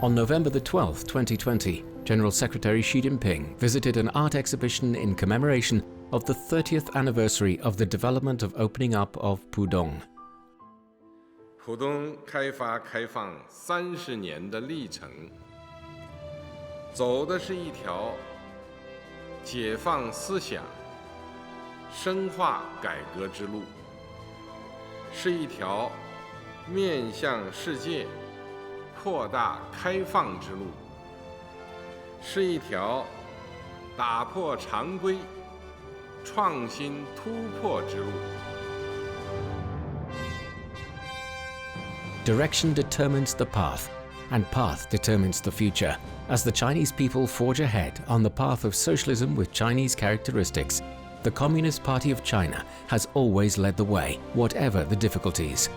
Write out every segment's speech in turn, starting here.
On November the 12th, 2020, General Secretary Xi Jinping visited an art exhibition in commemoration of the 30th anniversary of the development of opening up of Pudong. 浦东开放30年的历程，走的是一条解放思想、深化改革之路，是一条面向世界、扩大开放之路，是一条打破常规、创新突破之路。 Direction determines the path, and path determines the future, as the Chinese people forge ahead on the path of socialism with Chinese characteristics. The Communist Party of China has always led the way, whatever the difficulties.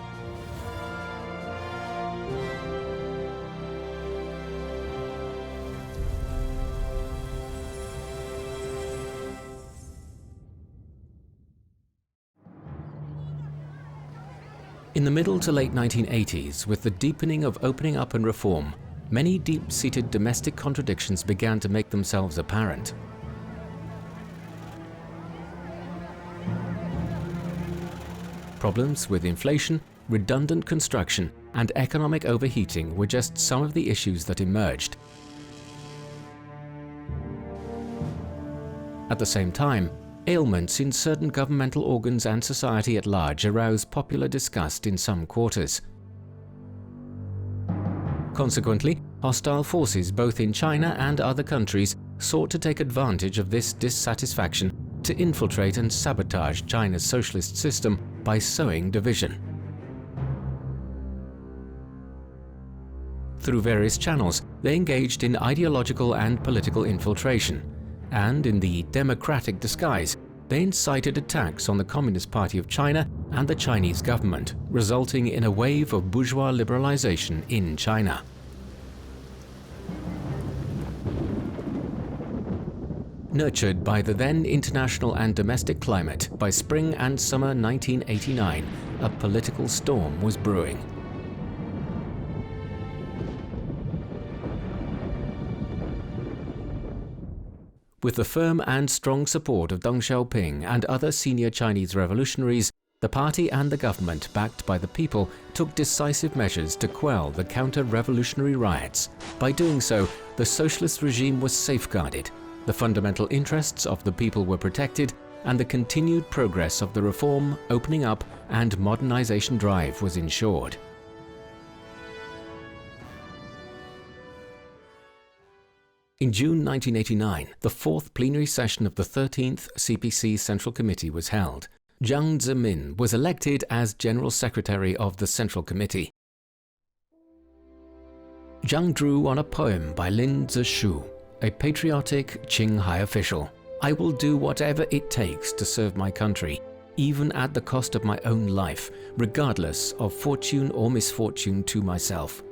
In the middle to late 1980s, with the deepening of opening up and reform, many deep-seated domestic contradictions began to make themselves apparent. Problems with inflation, redundant construction, and economic overheating were just some of the issues that emerged. At the same time, ailments in certain governmental organs and society at large aroused popular disgust in some quarters. Consequently, hostile forces both in China and other countries sought to take advantage of this dissatisfaction to infiltrate and sabotage China's socialist system by sowing division. Through various channels, they engaged in ideological and political infiltration, and in the democratic disguise, they incited attacks on the Communist Party of China and the Chinese government, resulting in a wave of bourgeois liberalization in China. Nurtured by the then international and domestic climate, by spring and summer 1989, a political storm was brewing. With the firm and strong support of Deng Xiaoping and other senior Chinese revolutionaries, the party and the government, backed by the people, took decisive measures to quell the counter-revolutionary riots. By doing so, the socialist regime was safeguarded, the fundamental interests of the people were protected, and the continued progress of the reform, opening up, and modernization drive was ensured. In June 1989, the fourth plenary session of the 13th CPC Central Committee was held. Jiang Zemin was elected as General Secretary of the Central Committee. Jiang drew on a poem by Lin Zishu, a patriotic Qinghai official. "I will do whatever it takes to serve my country, even at the cost of my own life, regardless of fortune or misfortune to myself."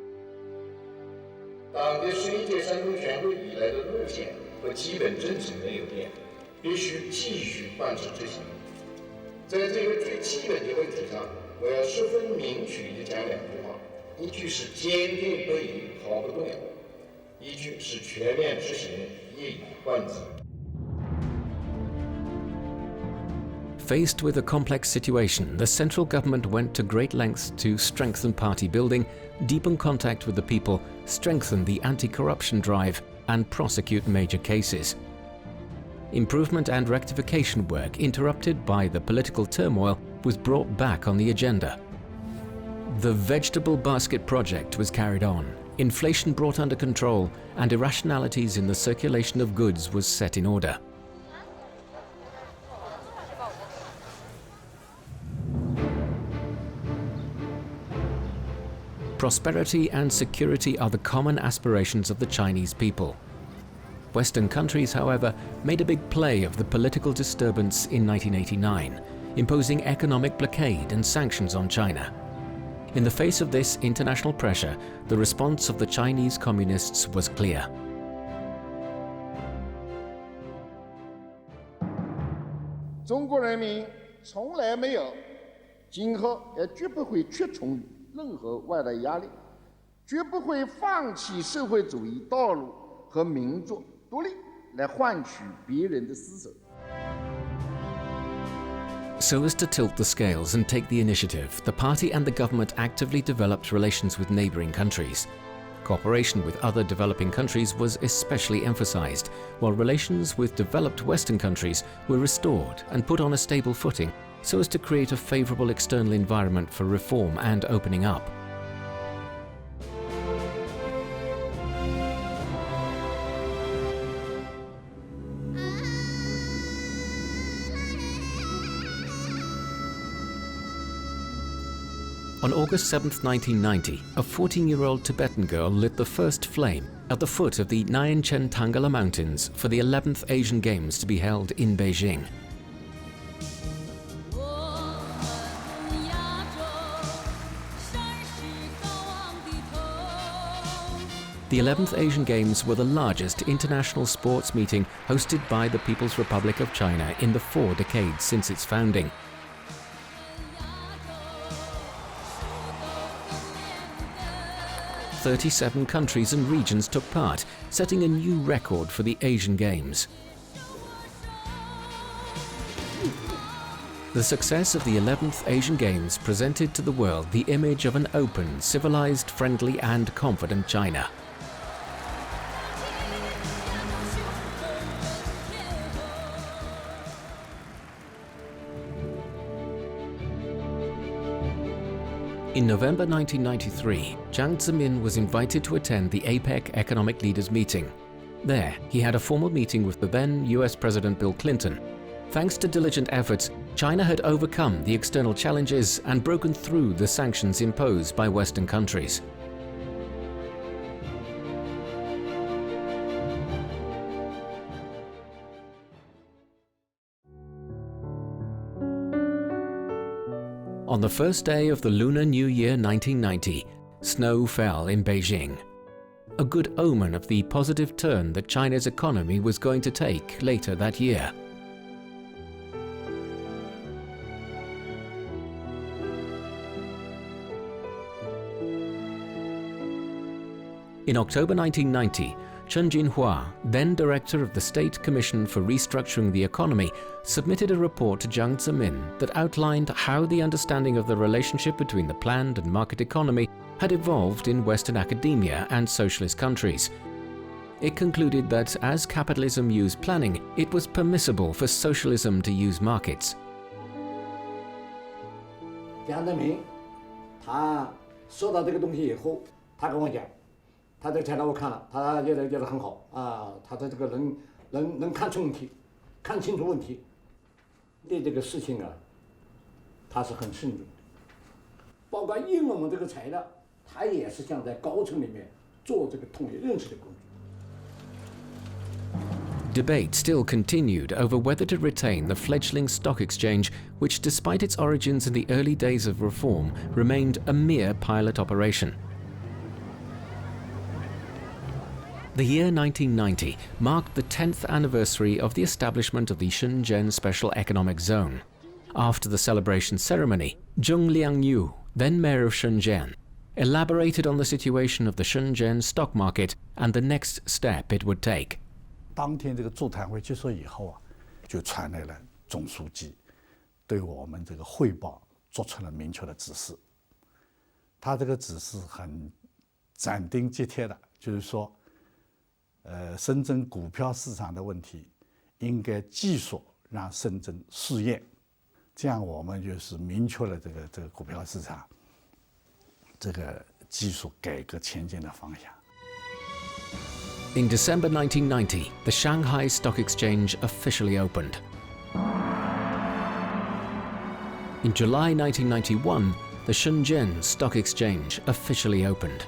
党的十一届三中全会以来的路线和基本政策没有变，必须继续贯彻执行。在这个最基本的问题上，我要十分明确地讲两句话：一句是坚定不移、毫不动摇；一句是全面执行、一以贯之。 Faced with a complex situation, the central government went to great lengths to strengthen party building, deepen contact with the people, strengthen the anti-corruption drive, and prosecute major cases. Improvement and rectification work, interrupted by the political turmoil, was brought back on the agenda. The vegetable basket project was carried on, inflation brought under control, and irrationalities in the circulation of goods was set in order. Prosperity and security are the common aspirations of the Chinese people. Western countries, however, made a big play of the political disturbance in 1989, imposing economic blockade and sanctions on China. In the face of this international pressure, the response of the Chinese communists was clear. 中国人民从来没有，今后也绝不会屈从任何外来压力，绝不会放弃社会主义道路和民族独立来换取别人的施舍。So as to tilt the scales and take the initiative, the party and the government actively developed relations with neighboring countries. Cooperation with other developing countries was especially emphasized, while relations with developed Western countries were restored and put on a stable footing so as to create a favorable external environment for reform and opening up. On August 7, 1990, a 14-year-old Tibetan girl lit the first flame at the foot of the Nyanchen Tangala Mountains for the 11th Asian Games to be held in Beijing. The 11th Asian Games were the largest international sports meeting hosted by the People's Republic of China in the 4 decades since its founding. "37 countries and regions took part, setting a new record for the Asian Games. The success of the 11th Asian Games presented to the world the image of an open, civilized, friendly and confident China. In November 1993, Jiang Zemin was invited to attend the APEC Economic Leaders Meeting. There, he had a formal meeting with the then US President Bill Clinton. Thanks to diligent efforts, China had overcome the external challenges and broken through the sanctions imposed by Western countries. On the first day of the Lunar New Year 1990, snow fell in Beijing. A good omen of the positive turn that China's economy was going to take later that year. In October 1990, Chen Jinhua, then director of the State Commission for Restructuring the Economy, submitted a report to Jiang Zemin that outlined how the understanding of the relationship between the planned and market economy had evolved in Western academia and socialist countries. It concluded that as capitalism used planning, it was permissible for socialism to use markets. 江泽民，他说到这个东西以后，他跟我讲。 他这个材料我看了，他觉得很好啊，他的这个能看出问题，看清楚问题，对这个事情啊，他是很慎重的。包括应用这个材料，他也是想在高层里面做这个统一认识的工作。 Debate still continued over whether to retain the fledgling stock exchange, which despite its origins in the early days of reform, remained a mere pilot operation. The year 1990 marked the 10th anniversary of the establishment of the Shenzhen Special Economic Zone. After the celebration ceremony, Zheng Liangyu, then mayor of Shenzhen, elaborated on the situation of the Shenzhen stock market and the next step it would take. 当天这个座谈会结束以后啊，就传来了总书记对我们这个汇报做出了明确的指示。他这个指示很斩钉截铁的，就是说。 深圳股票市场的问题，应该继续让深圳试验，这样我们就是明确了这个股票市场这个技术改革前进的方向。In December 1990, the Shanghai Stock Exchange officially opened. In July 1991, the Shenzhen Stock Exchange officially opened.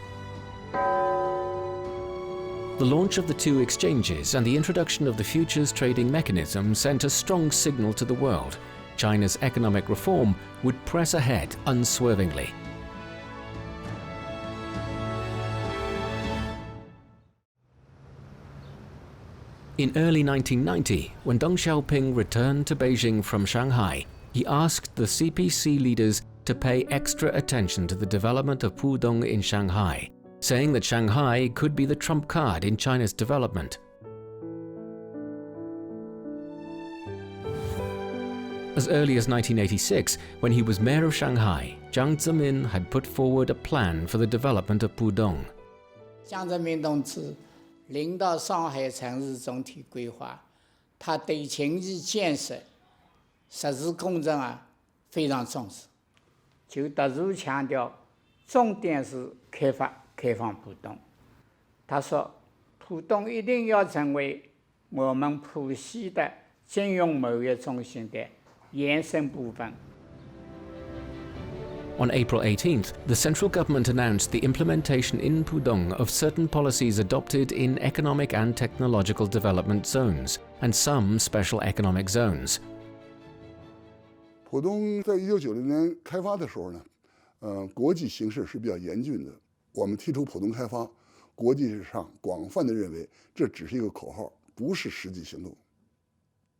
The launch of the two exchanges and the introduction of the futures trading mechanism sent a strong signal to the world. China's economic reform would press ahead unswervingly. In early 1990, when Deng Xiaoping returned to Beijing from Shanghai, he asked the CPC leaders to pay extra attention to the development of Pudong in Shanghai, saying that Shanghai could be the trump card in China's development. As early as 1986, when he was mayor of Shanghai, Jiang Zemin had put forward a plan for the development of Pudong. 江泽民同志领导上海城市总体规划，他对经济建设、实施工程非常重视，就特殊强调重点是开放浦东。他说，浦东一定要成为我们浦西的金融贸易中心的延伸部分。 On April 18th, the central government announced the implementation in Pudong of certain policies adopted in economic and technological development zones, and some special economic zones. 浦东在1990年开发的时候呢，国际形势是比较严峻的。我们提出浦东开发，国际上广泛的认为这只是一个口号，不是实际行动。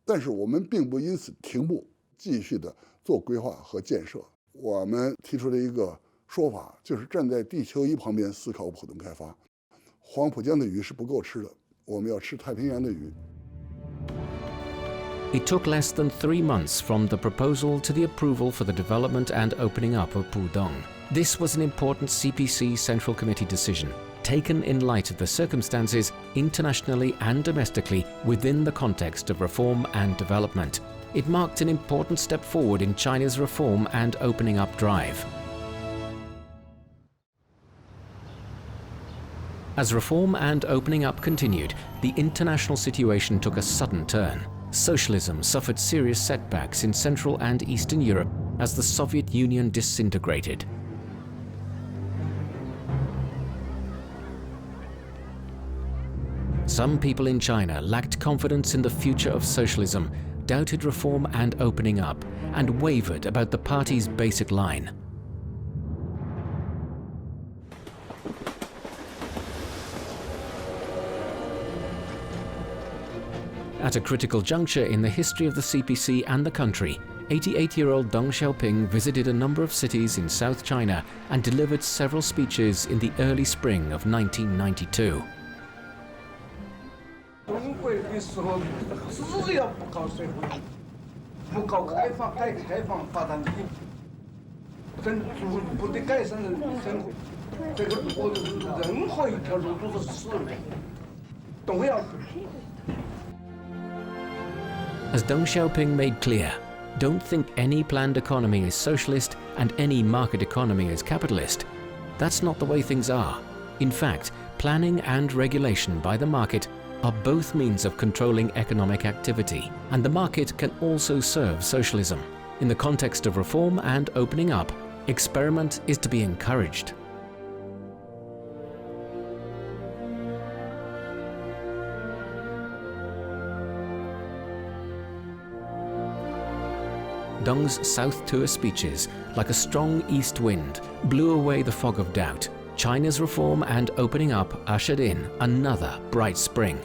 但是我们并不因此停步，继续的做规划和建设。 我们提出了一个说法，就是站在地球仪旁边思考浦东开发。黄浦江的鱼是不够吃的，我们要吃太平洋的鱼。 It took less than 3 months from the proposal to the approval for the development and opening up of Pudong. This was an important CPC Central Committee decision, taken in light of the circumstances internationally and domestically within the context of reform and development. It marked an important step forward in China's reform and opening up drive. As reform and opening up continued, the international situation took a sudden turn. Socialism suffered serious setbacks in Central and Eastern Europe as the Soviet Union disintegrated. Some people in China lacked confidence in the future of socialism, doubted reform and opening up, and wavered about the party's basic line. At a critical juncture in the history of the CPC and the country, 88-year-old Deng Xiaoping visited a number of cities in South China and delivered several speeches in the early spring of 1992. 中国的时候，只要不搞社会，不搞改革开放发展，逐步的改善人生活，这个我任何一条路都是死路，都要。 As Deng Xiaoping made clear, don't think any planned economy is socialist and any market economy is capitalist. That's not the way things are. In fact, planning and regulation by the market are both means of controlling economic activity, and the market can also serve socialism. In the context of reform and opening up, experiment is to be encouraged. Deng's South Tour speeches, like a strong east wind, blew away the fog of doubt. China's reform and opening up ushered in another bright spring.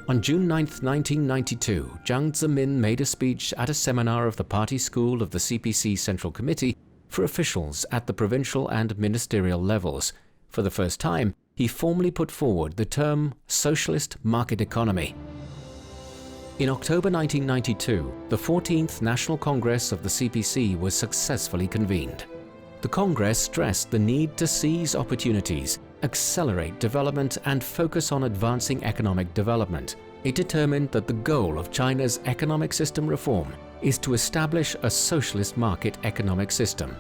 On June 9, 1992, Jiang Zemin made a speech at a seminar of the party school of the CPC Central Committee for officials at the provincial and ministerial levels. For the first time, he formally put forward the term socialist market economy. In October 1992, the 14th National Congress of the CPC was successfully convened. The Congress stressed the need to seize opportunities, accelerate development, and focus on advancing economic development. It determined that the goal of China's economic system reform is to establish a socialist market economic system.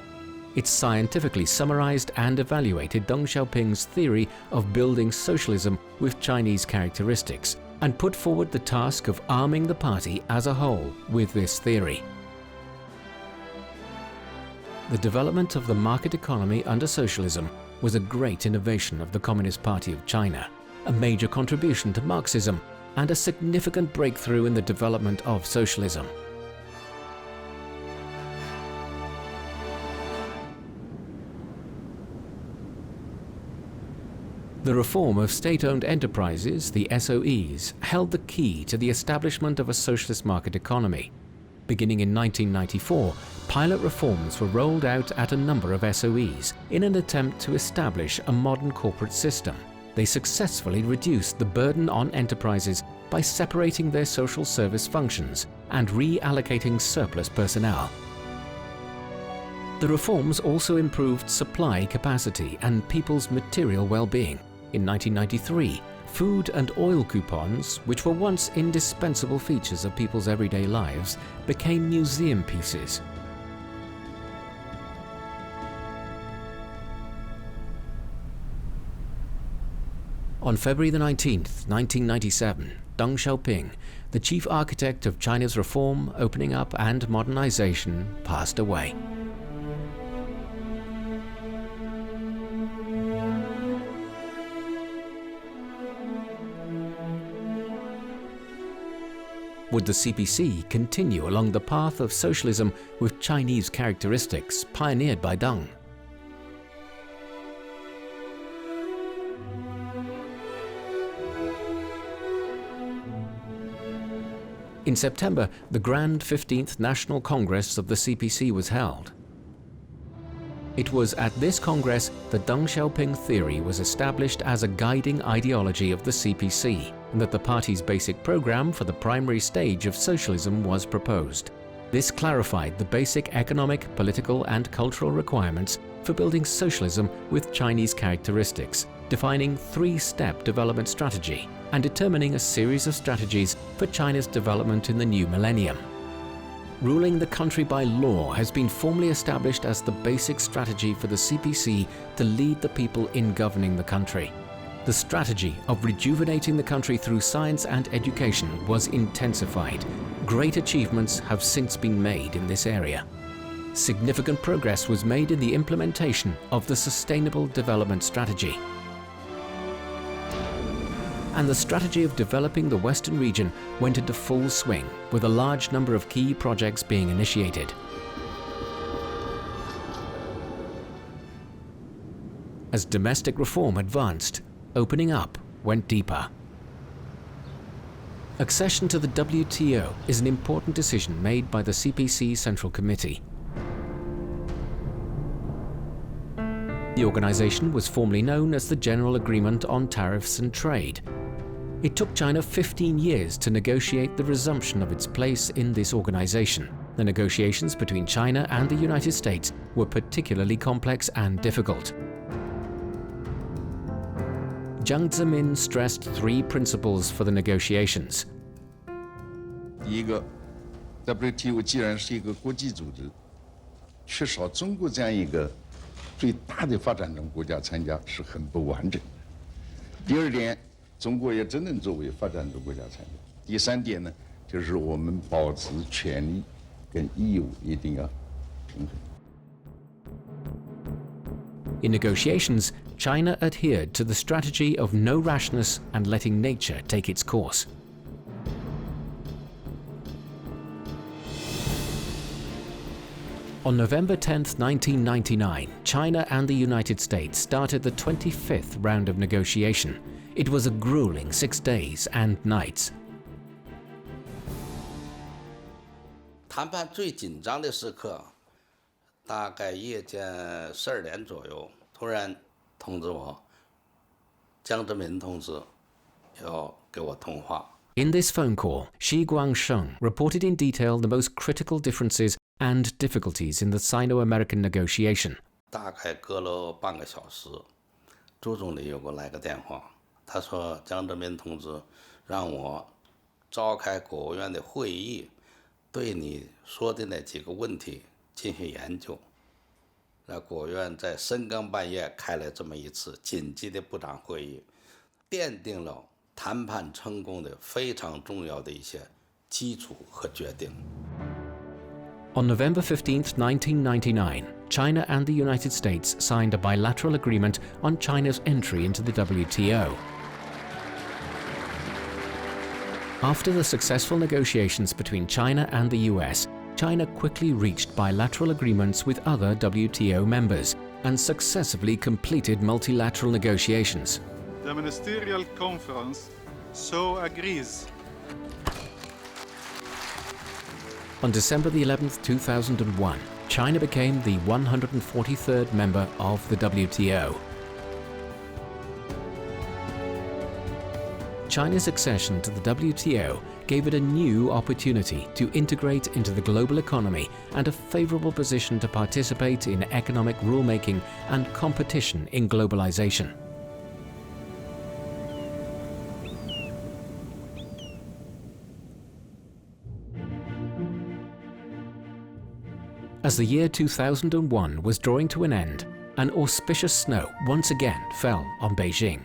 It scientifically summarized and evaluated Deng Xiaoping's theory of building socialism with Chinese characteristics, and put forward the task of arming the party as a whole with this theory. The development of the market economy under socialism was a great innovation of the Communist Party of China, a major contribution to Marxism, and a significant breakthrough in the development of socialism. The reform of state-owned enterprises, the SOEs, held the key to the establishment of a socialist market economy. Beginning in 1994, pilot reforms were rolled out at a number of SOEs in an attempt to establish a modern corporate system. They successfully reduced the burden on enterprises by separating their social service functions and reallocating surplus personnel. The reforms also improved supply capacity and people's material well-being. In 1993, food and oil coupons, which were once indispensable features of people's everyday lives, became museum pieces. On February the 19th, 1997, Deng Xiaoping, the chief architect of China's reform, opening up and modernization, passed away. Would the CPC continue along the path of socialism with Chinese characteristics pioneered by Deng? In September, the Grand 15th National Congress of the CPC was held. It was at this Congress that Deng Xiaoping theory was established as a guiding ideology of the CPC, and that the party's basic program for the primary stage of socialism was proposed. This clarified the basic economic, political, and cultural requirements for building socialism with Chinese characteristics, defining three-step development strategy, and determining a series of strategies for China's development in the new millennium. Ruling the country by law has been formally established as the basic strategy for the CPC to lead the people in governing the country. The strategy of rejuvenating the country through science and education was intensified. Great achievements have since been made in this area. Significant progress was made in the implementation of the Sustainable Development Strategy. And the strategy of developing the Western region went into full swing, with a large number of key projects being initiated. As domestic reform advanced, opening up went deeper. Accession to the WTO is an important decision made by the CPC Central Committee. The organization was formerly known as the General Agreement on Tariffs and Trade. It took China 15 years to negotiate the resumption of its place in this organization. The negotiations between China and the United States were particularly complex and difficult. Jiang Zemin stressed three principles for the negotiations. 第一个 ，WTO 既然是一个国际组织，缺少中国这样一个最大的发展中国家参加是很不完整。第二点，中国也只能作为发展中国家参加。第三点呢，就是我们保持权利跟义务一定要平衡。 In negotiations, China adhered to the strategy of no rashness and letting nature take its course. On November 10, 1999, China and the United States started the 25th round of negotiation. It was a grueling 6 days and nights. 谈判最紧张的时刻，大概夜间12点左右，突然通知我，江泽民同志要给我通话。 In this phone call, Xi Guangsheng reported in detail the most critical differences and difficulties in the Sino-American negotiation. 大概隔了半个小时，朱总理又给我来个电话，他说江泽民同志让我召开国务院的会议，对你说的那几个问题进行研究。那国务院在深更半夜开了这么一次紧急的部长会议，奠定了谈判成功的非常重要的一些基础和决定。 On November 15, 1999, China and the United States signed a bilateral agreement on China's entry into the WTO. After the successful negotiations between China and the US, China quickly reached bilateral agreements with other WTO members and successively completed multilateral negotiations. The Ministerial Conference so agrees. On December the 11th, 2001, China became the 143rd member of the WTO. China's accession to the WTO gave it a new opportunity to integrate into the global economy and a favorable position to participate in economic rulemaking and competition in globalization. As the year 2001 was drawing to an end, an auspicious snow once again fell on Beijing.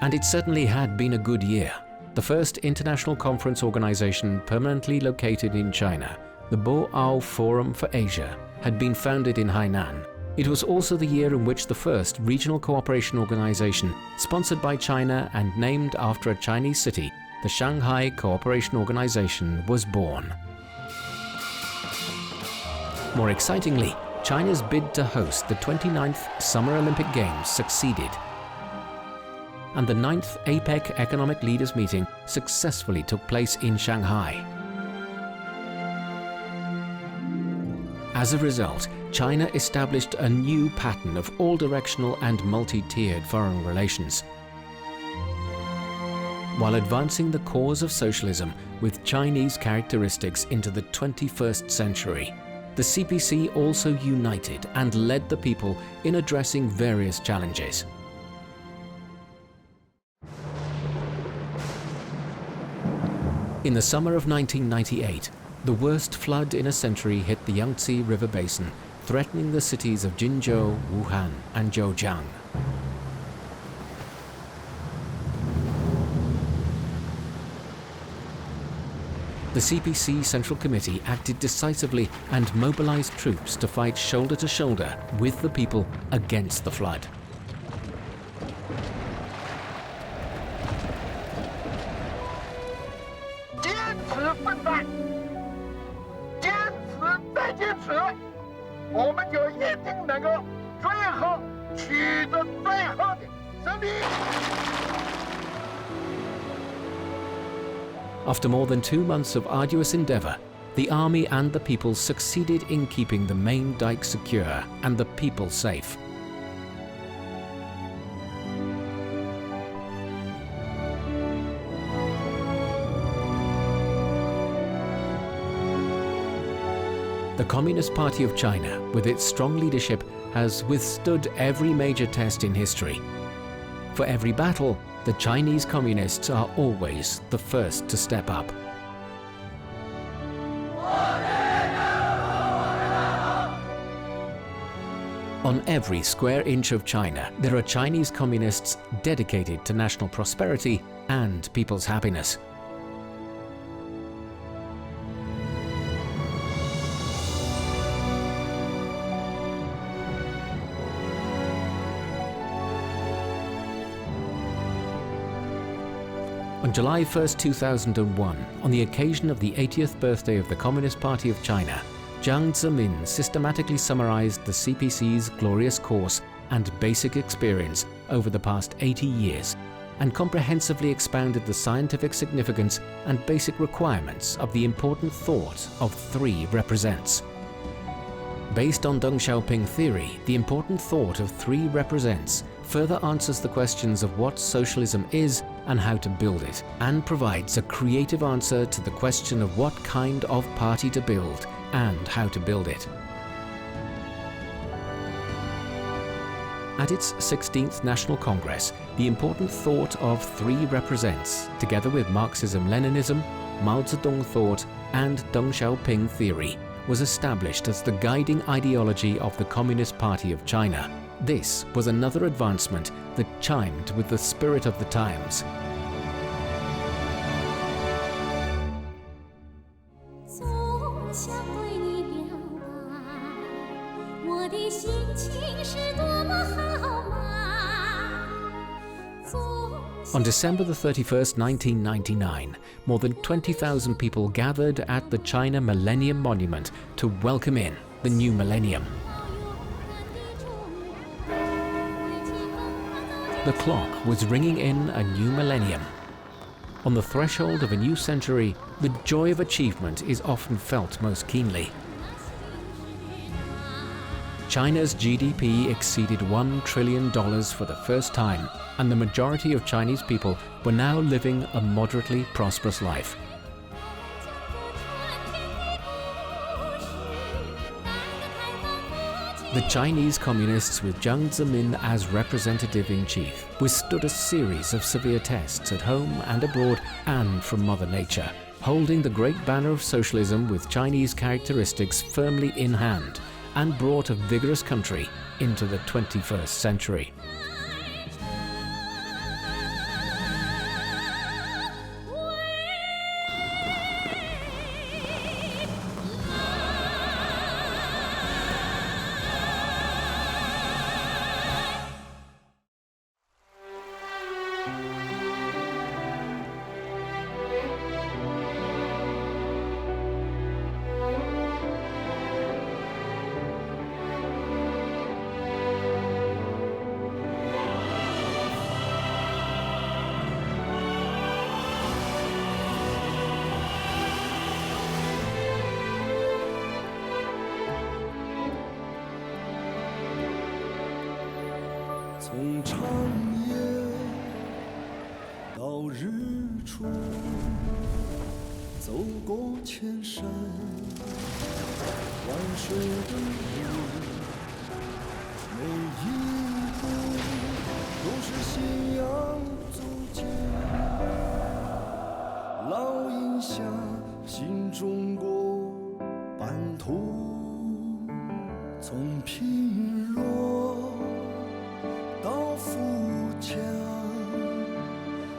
And it certainly had been a good year. The first international conference organization permanently located in China, the Boao Forum for Asia, had been founded in Hainan. It was also the year in which the first regional cooperation organization, sponsored by China and named after a Chinese city, the Shanghai Cooperation Organization, was born. More excitingly, China's bid to host the 29th Summer Olympic Games succeeded, and the 9th APEC Economic Leaders Meeting successfully took place in Shanghai. As a result, China established a new pattern of all-directional and multi-tiered foreign relations, while advancing the cause of socialism with Chinese characteristics into the 21st century. The CPC also united and led the people in addressing various challenges. In the summer of 1998, the worst flood in a century hit the Yangtze River Basin, threatening the cities of Jinzhou, Wuhan, and Zhejiang. The CPC Central Committee acted decisively and mobilized troops to fight shoulder to shoulder with the people against the flood. After more than 2 months of arduous endeavor, the army and the people succeeded in keeping the main dike secure and the people safe. The Communist Party of China, with its strong leadership, has withstood every major test in history. For every battle, the Chinese Communists are always the first to step up. On every square inch of China, there are Chinese Communists dedicated to national prosperity and people's happiness. On July 1, 2001, on the occasion of the 80th birthday of the Communist Party of China, Jiang Zemin systematically summarized the CPC's glorious course and basic experience over the past 80 years, and comprehensively expounded the scientific significance and basic requirements of the important thought of 3 represents. Based on Deng Xiaoping theory, the important thought of 3 represents further answers the questions of what socialism is and how to build it, and provides a creative answer to the question of what kind of party to build and how to build it. At its 16th National Congress, the important thought of 3 represents, together with Marxism-Leninism, Mao Zedong thought, and Deng Xiaoping theory, was established as the guiding ideology of the Communist Party of China. This was another advancement that chimed with the spirit of the times. On December the 31st, 1999, more than 20,000 people gathered at the China Millennium Monument to welcome in the new millennium. The clock was ringing in a new millennium. On the threshold of a new century, the joy of achievement is often felt most keenly. China's GDP exceeded $1 trillion for the first time, and the majority of Chinese people were now living a moderately prosperous life. The Chinese communists, with Jiang Zemin as representative-in-chief, withstood a series of severe tests at home and abroad and from Mother Nature, holding the great banner of socialism with Chinese characteristics firmly in hand, and brought a vigorous country into the 21st century.从长夜到日出，走过千山万水的路，每一步都是信仰足迹，烙印下新中国版图，从贫弱到富强，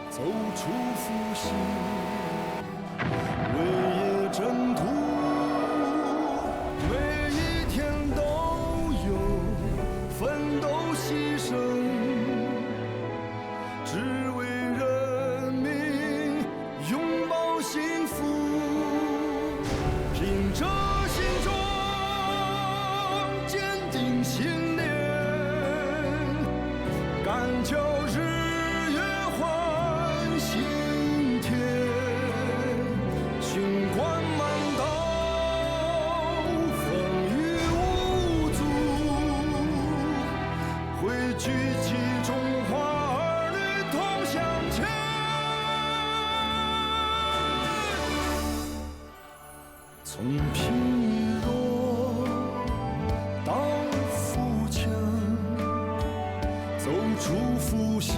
走出复兴，为业征途，每一天都有奋斗牺牲，只为人民拥抱幸福，凭着心中坚定信念，敢叫日月换新天，循关漫道，风雨无阻，汇聚起中华儿女同向前。从贫弱到富强，走出复兴，